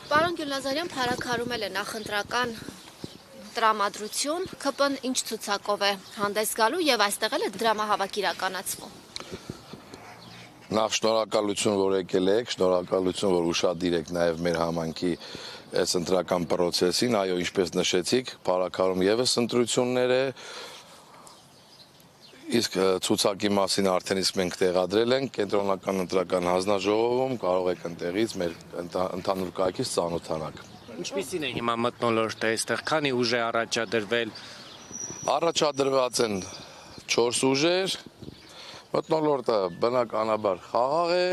Պարոն Գյուլնազարյան փառաքարում է նախընտրական տրամադրություն, ԿՊ-ն ինչ ցուցակով է հանդես գալու եւ այստեղ էլ է դրամահավաք իրականացվում։ Նախ շնորհակալություն, որ եկել եք, շնորհակալություն, որ ուշադիր եք նաեւ մեր համայնքի այս ընտրական process-ին, այո, ինչպես նշեցիք, փառաքարում եւս ընտրություններ է, իսկ ցուցակի մասին արդեն իսկ մենք տեղադրել ենք կենտրոնական ընտրական հանձնաժողովում, կարող եք ընտեղից մեր ընդհանուր կայքից ծանոթանալ։ Ինչպիսին է հիմա մթնոլորտը այստեղ, քանի ուժ է առաջադրվել։ Առաջադրված են 4 ուժեր, մթնոլորտը բնականաբար խաղաղ է,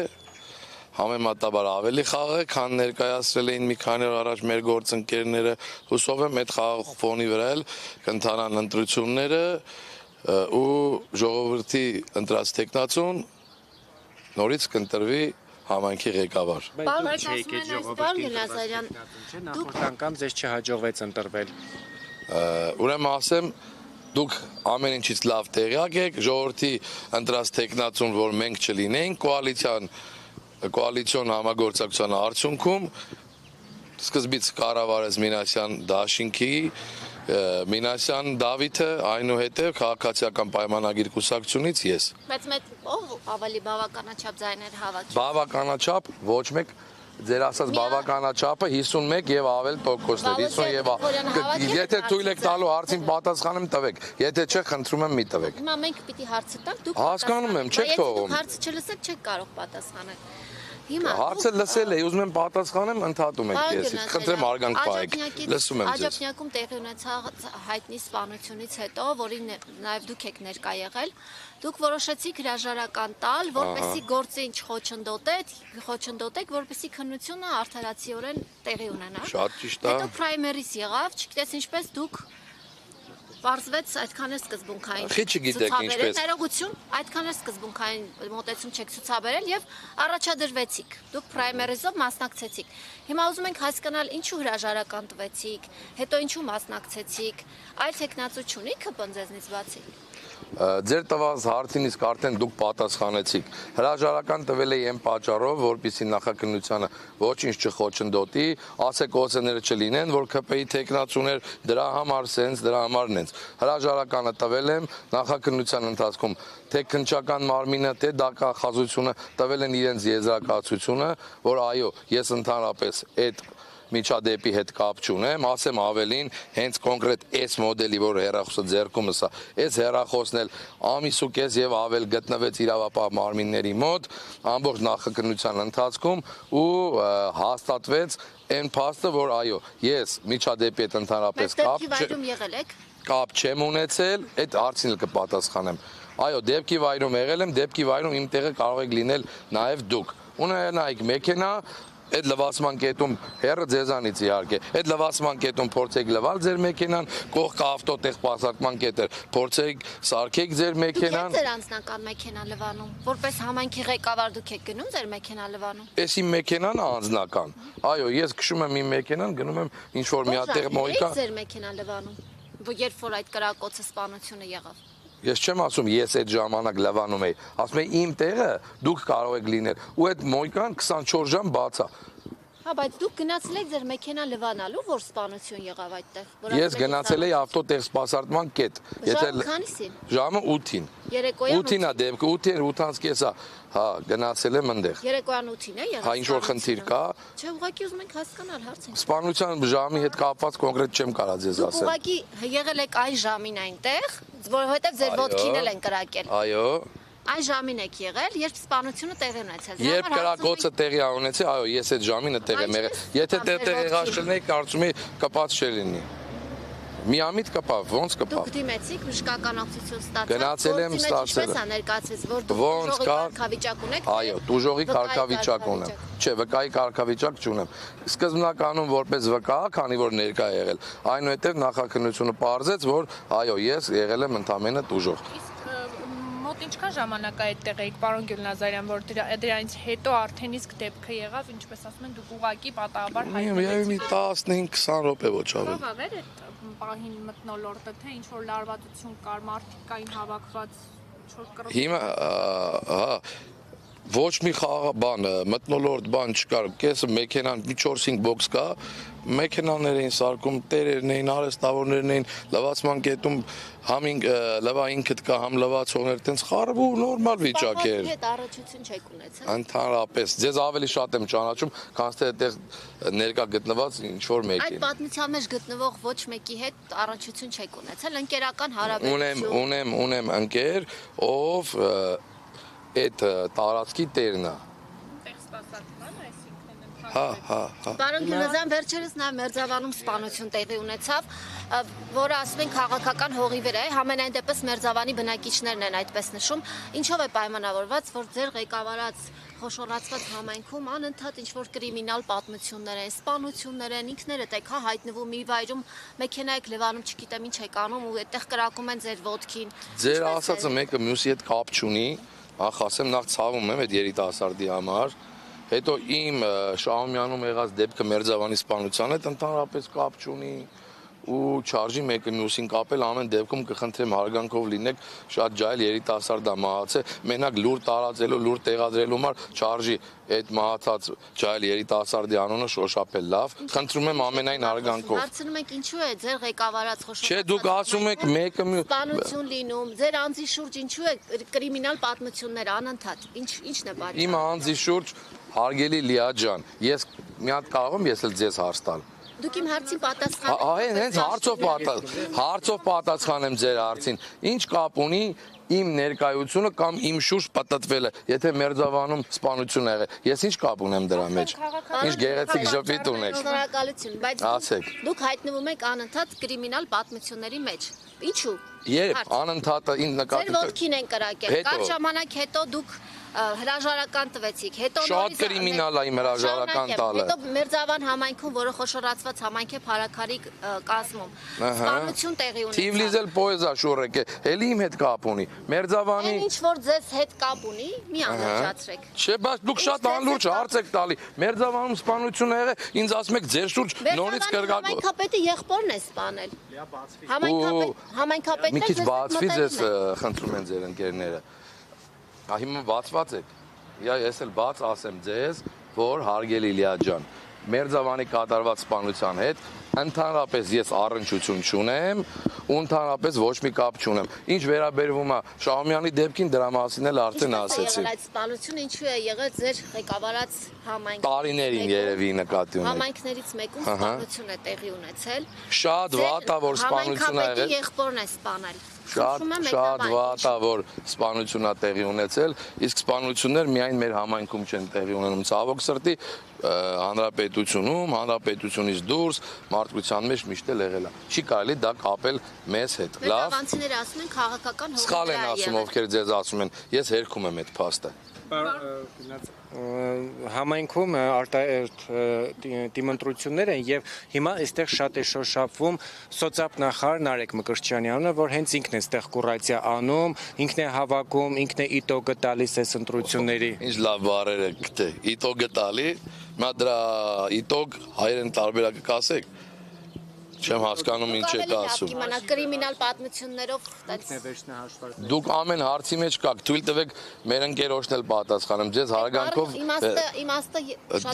համեմատաբար ավելի խաղաղ է, քան ներկայացրել էին մի քանի օր առաջ մեր գործընկերները, հուսով եմ այդ խաղաղ ֆոնի վրա էլ կընթանան ընտրությունները ու ժողովրդի ընտրած տեխնացուն նորից կընտրվի համայնքի ղեկավար։ Նախորդ անգամ ձեզ չհաջողվեց ընտրվել։ Ուրեմն ասեմ, դուք ամեն ինչից լավ տեղյակ եք, ժողովրդի ընտրած տեխնացուն, որ մենք չլինենք կոալիցիոն համագործակցության արդյունքում սկզբից կառավարեց Մինասյան Դաշինքի Մինասյան Դավիթը, այնուհետև քաղաքացիական պայմանագիր կուսակցությունից ես։ Բայց ով ավելի բավականաչափ ձայներ հավաքի։ Բավականաչափ ոչ մեկ, ձեր ասած բավականաչափը 51 եւ ավել տոկոսներ, 50 եւ եթե թույլ եք տալու հարցին պատասխանեմ տվեք, եթե չէ խնդրում եմ մի տվեք։ Հիմա մենք պիտի հարցը տանք, դուք հասկանում եմ, չեք թողում։ Եթե հարցը չլսեք, չեք կարող պատասխանել։ Հարցը լսել է, ուզում եմ պատասխանեմ, ընդհատում եք քեզ։ Խնդրեմ արգանք պահեք։ Լսում եմ ձեզ։ Աջափնյակում տեղի ունեցած հայտնի սպանությունից հետո, որին նաև դուք եք ներկա եղել, դուք որոշեցիք հրաժարական տալ, որպեսզի գործը ինչ խոչընդոտեք, որպեսզի քննությունը արդարացիորեն տեղի ունենա։ Շատ ճիշտ է։ Հետո պրայմերիս եղավ, չգիտես ինչպես դուք Պարզվեց այդքան է սկզբունքային ցուցաբերել, ներողություն, այդքան է սկզբունքային մոտեցում չեք ցուցաբերել եւ առաջադրվեցիք։ Դուք պրայմերիզով մասնակցեցիք։ Հիմա ուզում ենք հասկանալ ինչու հրաժարական տվեցիք, հետո ինչու մասնակցեցիք, այլ տեխնացու չունիք ԿՊ-ն ձեզնից բացի։ Ձեր տված հարցին իսկ արդեն դուք պատասխանեցիք։ Հրաժարական տվել էի այն պատճառով, որպեսզի նախաքննությանը ոչինչ չխոչընդոտի, ասեք օծեները չլինեն, որ ԿՊ-ի տեխնացուներ դրա համար սենց, դրա համար նենց։ Հրաժարականը տվել եմ նախաքննության ընթացքում թե քննչական մարմինը, թե դակախազությունը տվել են իրենց եզրակացությունը, որ այո, ես ընդհանրապես այդ միջադեպի հետ կապ չունեմ, ասեմ ավելին, հենց կոնկրետ այս մոդելի, որ հեռախոսը ձեռքումս է, այս հեռախոսն էլ ամիս ու կես եւ ավել գտնվեց իրավապահ մարմինների մոտ, ամբողջ նախաքննության ընթացքում ու հաստատվեց այն փաստը, որ այո, ես միջադեպի հետ ընդհանրապես կապ չեմ ունեցել, այդ հարցին էլ կպատասխանեմ։ Այո, դեպքի վայրում եղել եմ, դեպքի վայրում իմ տեղը կարող եք լինել նաեւ դուք։ Ունենայիք մեքենա, այդ լվացման կետում հերը ձեզանից իհարկե, այդ լվացման կետում փորձեք լվալ ձեր մեքենան, կողքը ավտոտեղ պասարկման կետը, փորձեք սարքեք ձեր մեքենան։ Դուք եք ձեր անձնական մեքենա լվանում, որպես համայնքի ղեկավար դուք եք գնում ձեր մեքենա լվանում։ Էս իմ մեքենան է անձնական։ Այո, ես քշում եմ իմ մեքենան, գնում եմ ինչ որ մի հատ տեղ մոյկա։ Ձեր մեքենա լվանում, երբ որ այդ կրակոցը սպանությունը եղավ։ Ես չեմ ասում ես այդ ժամանակ լվանում էի, ասում եմ իմ տեղը դուք կարող եք լինել ու այդ մոյկան 24 ժամ բաց է։ Հա, բայց դուք գնացել եք ձեր մեքենա լվանալու, որ սպանություն եղավ այդտեղ։ Ես գնացել էի ավտոտեղ սպասարկման կետ։ Ժամը քանիսին։ Ժամը 8-ին։ Երեկոյան 8-ին է դեպքը, 8-ից է, հա, գնացել եմ այնտեղ։ Երեկոյան 8-ին է եղավ։ Հա, ինչ որ խնդիր կա։ Չէ, ուղղակի ուզում ենք հասկանալ հարցին։ Սպանության ժամի հետ կապված կոնկրետ չեմ կարող ձեզ ասել։ Ուղղակի եղել եք այն ժամին այնտեղ, որովհետև ձեր ոտքին էլ են կրակել։ Այո։ Այն ժամին եք եղել, երբ սպանությունը տեղի ունեցել։ Երբ կրակոցը տեղի ունեցել, այո, ես այդ ժամին տեղ եմ եղել։ Եթե տեղ եղած չլինեի, կարծում եմ կպած չէլինի։ Միամիտ կպավ, ոնց կպավ։ Դուք դիմեցիք բժշկական օգնություն ստացաք։ Գնացել եմ ստացել։ Ինչպես է ներկայացվեց, որ դուք ուժողի կարգավիճակ ունեք։ Այո, ուժողի կարգավիճակ ունեմ։ Չէ, վկայի կարգավիճակ չունեմ։ Սկզբնականում որպես վկա, քանի որ ներկա եղել, այնուհետև նախաքննությունը պարզեց, որ այո, ես եղել եմ ընդամենը ուժող։ Մոտ ինչքան ժամանակ է այդտեղ եք, պարոն Գյուլնազարյան, որ դրանից հետո արդեն իսկ դեպքը եղավ, ինչպես ասում են, դուք ուղղակի պատահաբար հայտնվեցիք։ Մի 15-20 րոպե ոչ ավելի։ Ո՞վ էր այդ պահին մթնոլորտը, թե ինչ որ լարվածություն կար, մարդիկ կային հավաքված, ինչ որ կռվի։ Հիմա, հա, Ոչ մի բան, մթնոլորտ բան չկար, կեսը մեքենան, մի 4-5 բոքս կա, մեքենաներ էին սարկում, տերերն էին, արհեստավորներն էին, լվացման կետում համ լվա ինքդ կա, համ լվացողներ, տենց խառը ու նորմալ վիճակ էր։ Հետ առողջություն չեք ունեցել։ Ընդհանրապես, ձեզ ավելի շատ եմ ճանաչում, քան թե այդտեղ ներկա գտնված ինչ-որ Այդ մեկին։ պատմության մեջ գտնվող ոչ մեկի հետ առողջություն չեք ունեցել, ընկերական հարաբերություն։ Ունեմ ընկեր, ով այդ տարածքի տերն է։ Տեղ ստասակման, այսինքն Հա։ Պարոն Գյուլազյան, վերջերս նաև Մերձավանում սպանություն տեղի ունեցավ, որը ասում են քաղաքական հողի վրա է, համենայն դեպս Մերձավանի բնակիչներն են այդպես նշում, ինչով է պայմանավորված, որ ձեր ղեկավարած խոշորացված համայնքում անընդհատ ինչ-որ կրիմինալ պատմություններ են, սպանություններ են, ինքներդ եք հայտնվում մի վայրում, մեքենա եք լվանում, չգիտեմ ինչ եք անում ու այդտեղ կրակում են ձեր ոտքին։ Ձեր ասածը մեկը մյուսի հետ կապ չունի, ասեմ նախ ցավում եմ այդ երիտասարդի համար, հետո իմ Շահումյանում եղած դեպքը Մերձավանի սպանության հետ ընդհանրապես կապ չունի ու չարժի մեկը մյուսին կապել, ամեն դեպքում կխնդրեմ հարգանքով լինեք, շատ ջահել երիտասարդ է մահացել, մենակ լուր տարածելու, լուր տեղադրելու համար չարժի այդ մահացած ջահել երիտասարդի անունը շոշափել, լավ, խնդրում եմ ամենայն հարգանքով։ Հարցնում եք ինչու է ձեր ղեկավարած խոշորացված։ Չէ, դուք ասում եք մեկը սպանություն լինում, ձեր անձի շուրջ ինչու է կրիմինալ պատմություններ անընդհատ։ Ինչն է բաժանում։ Իմ անձի շուրջ հարգելի Լիա ջան, ես մի հատ կարող եմ ես էլ ձեզ հարց տալ։ Դուք իմ հարցին պատասխանեք։ Հենց հարցով պատասխանեմ ձեր հարցին։ Ինչ կապ ունի իմ ներկայությունը կամ իմ շուրջ պատտվելը, եթե Մերձավանում սպանություն եղել։ Ես ինչ կապ ունեմ դրա մեջ։ Ինչ գեղեցիկ ժպիտ ունեք։ Շնորհակալություն, բայց Ասեք։ դուք հայտնվում եք անընդհատ կրիմինալ պատմությունների մեջ։ Ինչու։ Երբ անընդհատ ին Ձեր նկատի ոտքին են կրակել։ Կարճ ժամանակ հետո դուք հրաժարական տվեցիք, հետո Շատ կրիմինալ է իմ հրաժարական տալը։ Հետո Մերձավան համայնքում, որը խոշորացված համայնք է Փարաքարի կազմում, սպանություն տեղի ունեցավ։ Թիվլիզել պոեզա շուրեք է, էլի իմ հետ կապ ունի։ Մերձավանի Այն ինչ որ ձեզ հետ կապ ունի, մի անհրաժացրեք։ Չէ, բայց դուք շատ անլուրջ հարց եք տալի։ Մերձավանում սպանություն ա եղել, ինձ ասում եք ձեր շուրջ նորից կրկակ։ Համայնքապետը եղբորն է սպանել։ Համայնքապետն Մի քիչ բացվի ձեզ խնդրում են ձեր ընկերները։ Հիմա բացված եք։ Ես էլ բաց ասեմ ձեզ, որ հարգելի Լիա ջան, Մերձավանի կատարված սպանության հետ ընդհանրապես ես առնչություն չունեմ, ու ընդհանրապես ոչ մի կապ չունեմ։ Ինչ վերաբերվում է Շահումյանի դեպքին, դրա մասին էլ արդեն ասեցի։ Այդ սպանությունը ինչու է եղել ձեր ղեկավարած համայնքում։ Տարիներին երևի նկատի ունեք։ Համայնքներից մեկում սպանություն է տեղի ունեցել։ Շատ վատ է, որ սպանություն ա եղել։ Եղբորն է սպանել։ Շատ վատ է, որ սպանություն ա տեղի ունեցել, իսկ սպանություններ միայն մեր համայնքում չեն տեղի ունենում, ցավոք սրտի հանրապետությունում, հանրապետությունից դուրս մարդկության մեջ միշտ էլ եղել է։ Չի կարելի դա կապել մեզ հետ, լավ։ Մերձավանցիները ասում են քաղաքական հողի Սխալ են ասում, ովքեր ձեզ ասում են, ես հերքում եմ այդ փաստը։ Համայնքում դիմընտրություններ են եւ հիմա այստեղ շատ է շոշափվում սոցիալ Նարեկ Մկրտչյանի անունը, որ հենց ինքն է այստեղ կուրացիա անում, ինքն է հավաքում, ինքն է իտոգը տալիս այս ընտրությունների։ Ինչ լավ բառեր եք գտե։ Իտոգը տալի, մա դրա իտոգ հայերեն տարբերակը կասեք։ Չեմ հասկանում ինչ եք ասում։ Իմանալ կրիմինալ պատմություններով Դուք ամեն հարցի մեջ կաք, թույլ տվեք մեր ընկերոջն էլ պատասխանեմ, ձեզ հարգանքով։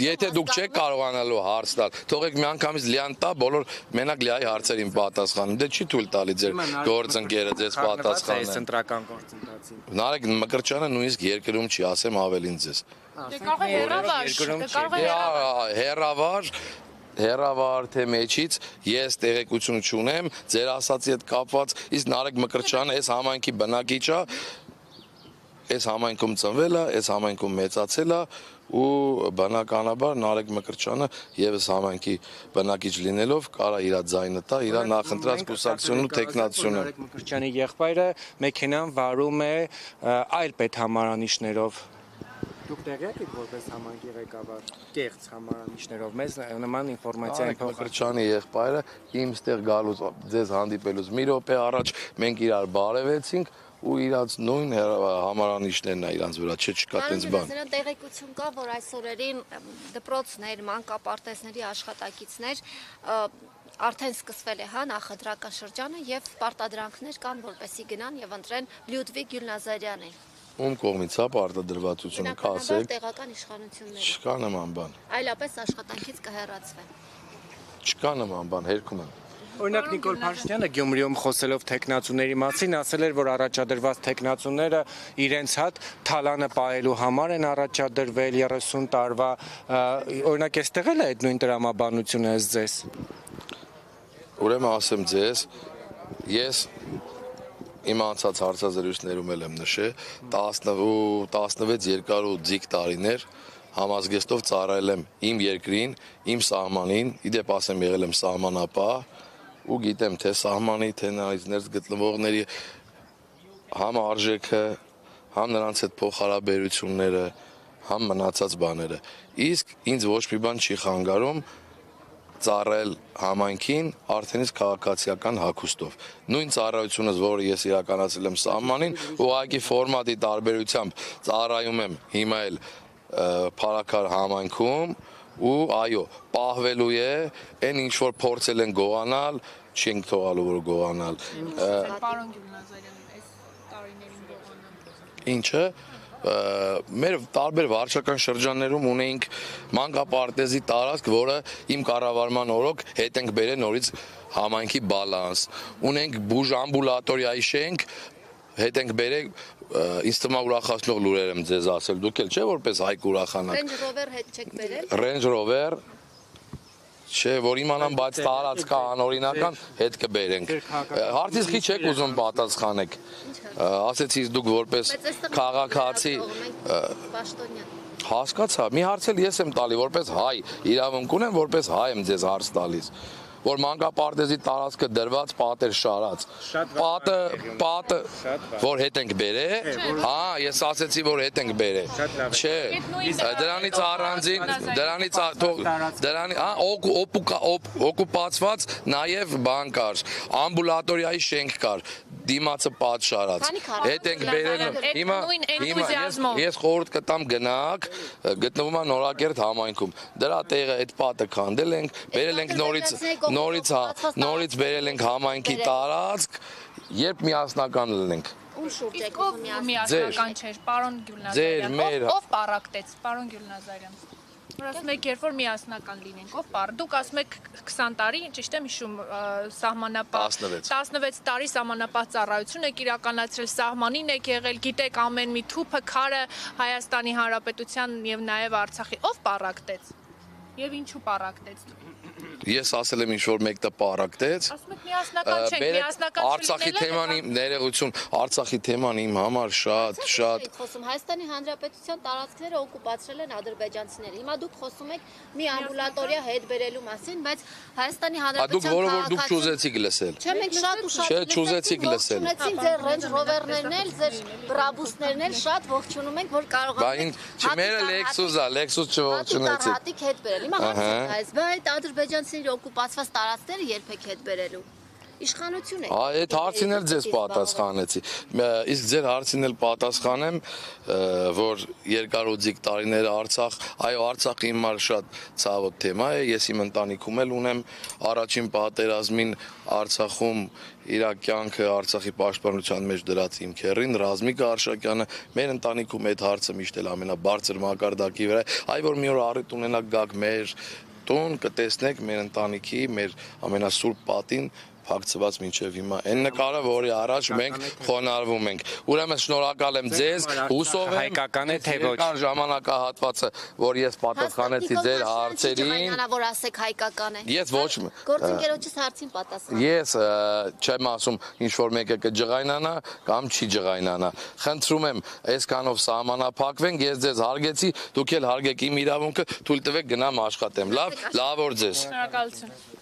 Եթե դուք չեք կարողանալու հարց տալ, թողեք միանգամից Լիան տա, բոլոր մենակ Լիայի հարցերին պատասխանում։ Դե չի թույլ տալի ձեր գործընկերը ձեզ պատասխանը։ Ընտրական գործընթացին։ Նարեկ Մկրտչյանը նույնիսկ երկրում չի, ասեմ ավելին ձեզ։ Կարող է հերավար, Հերավար թե մեջից ես տեղեկություն չունեմ, ձեր ասացի հետ կապված, իսկ Նարեկ Մկրտչյանը այս համայնքի բնակիչ է, այս համայնքում ծնվել է, այս համայնքում մեծացել է ու բնականաբար Նարեկ Մկրտչյանը եւս համայնքի բնակիչ լինելով կարա իր ձայնը տա, իր նախընտրած կուսակցությունն ու տեխնացությունը։ Նարեկ Մկրտչյանի եղբայրը մեքենան վարում է այլ պետհամարանիշներով։ Դուք տեղյակ եք որպես համայնքի ղեկավար կեղծ համարանիշներով մեզ նման ինֆորմացիա են փոխել։ Մկրտչյանի եղբայրը իմ ստեղ գալուց ձեզ հանդիպելուց մի րոպե առաջ մենք իրար բարևեցինք ու իրանց նույն համարանիշներն է իրանց վրա, չկա տենց բան։ Նրան տեղեկություն կա, որ այս օրերին դպրոցներ, մանկապարտեզների աշխատակիցներ արդեն սկսվել է նախընտրական շրջանը եւ պարտադրանքներ կան, որպեսզի գնան եւ ընտրեն Լյուդվիգ Գյուլնազարյանին։ Ում կողմից է պարտադրվածությունը, կասեք, տեղական իշխանությունները։ չկա նման բան։ Այլապես աշխատանքից կհեռացվեն։ Չկա նման բան, հերքում եմ։ Օրինակ Նիկոլ Փաշինյանը Գյումրիում խոսելով տեխնացուների մասին ասել էր, որ առաջադրված տեխնացուները իրենց հատ թալանը պահելու համար են առաջադրվել 30 տարվա, օրինակ էստեղ էլ է այդ նույն տրամաբանությունը ըստ ձեզ։ Ուրեմն ասեմ ձեզ, ես իմ անցած հարցազրույցներում եմ նշել 16 երկար ու ձիգ տարիներ համազգեստով ծառայել եմ իմ երկրին, իմ սահմանին, իդեպ ասեմ եղել եմ սահմանապահ ու գիտեմ թե սահմանի, թե նայից ներս գտնվողների համ արժեքը, համ նրանց հետ փոխհարաբերությունները, համ մնացած բաները։ Իսկ ինձ ոչ մի բան չի խանգարում ծառայել համայնքին արդեն իսկ քաղաքացիական հագուստով։ Նույն ծառայությունը, որը ես իրականացրել եմ սահմանին, ուղղակի ֆորմատի տարբերությամբ ծառայում եմ հիմա էլ Փարաքար համայնքում ու այո, պահվելու է այն ինչ որ փորձել են գողանալ, չենք թողալու որ գողանալ։ Պարոն Գյուլնազարյան, այս տարիներին գողանան։ Ինչը մեր տարբեր վարչական շրջաններում ունեինք մանկապարտեզի տարածք, որը իմ կառավարման օրոք հետ ենք բերել նորից համայնքի բալանս։ Ունենք բուժ ամբուլատորիայի շենք, հետ ենք բերել, ինձ թվում է ուրախացնող լուրեր եմ ձեզ ասել, դուք էլ չէ որպես հայք ուրախանաք։ Range Rover հետ չեք բերել։ Range Rover չէ, որ իմանամ, բայց տարածքա անօրինական հետ կբերենք։ Հարցից քիչ եք ուզում պատասխանեք։ Ասեցի դուք որպես քաղաքացի Պաշտոնյան։ հասկացա, մի հարց էլ ես եմ տալի որպես հայ, իրավունք ունեմ որպես հայ եմ ձեզ հարց տալիս։ Որ մանկապարտեզի տարածքը դրված պատեր շարած։ Պատը որ հետ ենք բերել, հա, ես ասեցի որ հետ ենք բերել։ Չէ, դրանից առանձին, օկուպացված նաև բան կար, ամբուլատորիայի շենք կար, դիմացը պատ շարած։ Հետ ենք բերել, ես խորհուրդ կտամ գնաք, գտնվում է Նորակերտ համայնքում։ Դրա տեղը այդ պատը քանդել ենք, բերել ենք նորից բերել ենք համայնքի տարածք, երբ միասնական լինենք։ Ում շուրջ եք Ով միասնական չէր, պարոն Գյուլնազարյան։ Ով պարակտեց, պարոն Գյուլնազարյան։ Որ ասում եք, երբ որ միասնական լինենք, ով պար։ Դուք ասում եք 20 տարի, ճիշտ եմ հիշում, սահմանապահ 16 տարի սահմանապահ ծառայություն եք իրականացրել, սահմանին եք եղել, գիտեք ամեն մի թուփը, քարը Հայաստանի Հանրապետության եւ նաեւ Արցախի։ Ով պարակտեց։ Եվ ինչու պարակտեց։ Ես ասել եմ ինչ-որ մեկը պարակտեց։ Ասում եք միասնական չենք, միասնական Արցախի թեման իմ ներողություն, Արցախի թեման իմ համար շատ խոսում Հայաստանի Հանրապետության տարածքները օկուպացրել են ադրբեջանցիները։ Հիմա դուք խոսում եք մի ամբուլատորիա հետ բերելու մասին, բայց Հայաստանի Հանրապետության դուք չուզեցիք լսել։ Չէ, մենք շատ ու շատ չուզեցիք լսել։ Ունեցին ձեր Range Rover-ներն էլ, ձեր Brabus-ներն էլ շատ ողջունում ենք, որ կարողանում եք։ Մերը Lexus չողջունեցիք։ Հատիկ հետ բերել։ Հիմա հարցը այս, բայց ադրբեջանցիների օկուպացված տարածքները երբեք հետ բերելու։ Իշխանություն է։ Այդ հարցին էլ ձեզ պատասխանեցի։ Իսկ ձեր հարցին էլ պատասխանեմ, որ երկարոձիկ տարիները Արցախ, այո, Արցախը իմ համար շատ ցավոտ թեմա է։ Ես իմ ընտանիքում էլ ունեմ առաջին պատերազմին Արցախում իր կյանքը Արցախի պաշտպանության մեջ դրած իմ քեռին Ռազմիկ Արշակյանը, մեր ընտանիքում այդ հարցը միշտ էլ ամենաբարձր մակարդակի վրա է։ Այ որ մի օր առիթ ունենաք գաք մեր տուն, կտեսնեք մեր ընտանիքի, մեր ամենասուրբ պատին փակցված մինչև հիմա։ Այն նկարը, որի առաջ մենք խոնարհվում ենք։ Ուրեմն շնորհակալ եմ ձեզ, հուսով եմ հայկական է թե ոչ։ Կան ժամանակահատվածը, որ ես պատասխանեցի ձեր հարցերին։ Որ ասեք հայկական է։ Ես ոչ Գործընկերոջս հարցին պատասխան։ Ես չեմ ասում ինչ որ մեկը կջղայնանա կամ չի ջղայնանա։ Խնդրում եմ, այսքանով սահմանափակվենք, ես ձեզ հարգեցի, դուք էլ հարգեք իմ իրավունքը, թույլ տվեք գնամ աշխատեմ։ Լավ, որ ձեզ։ Շնորհակալություն։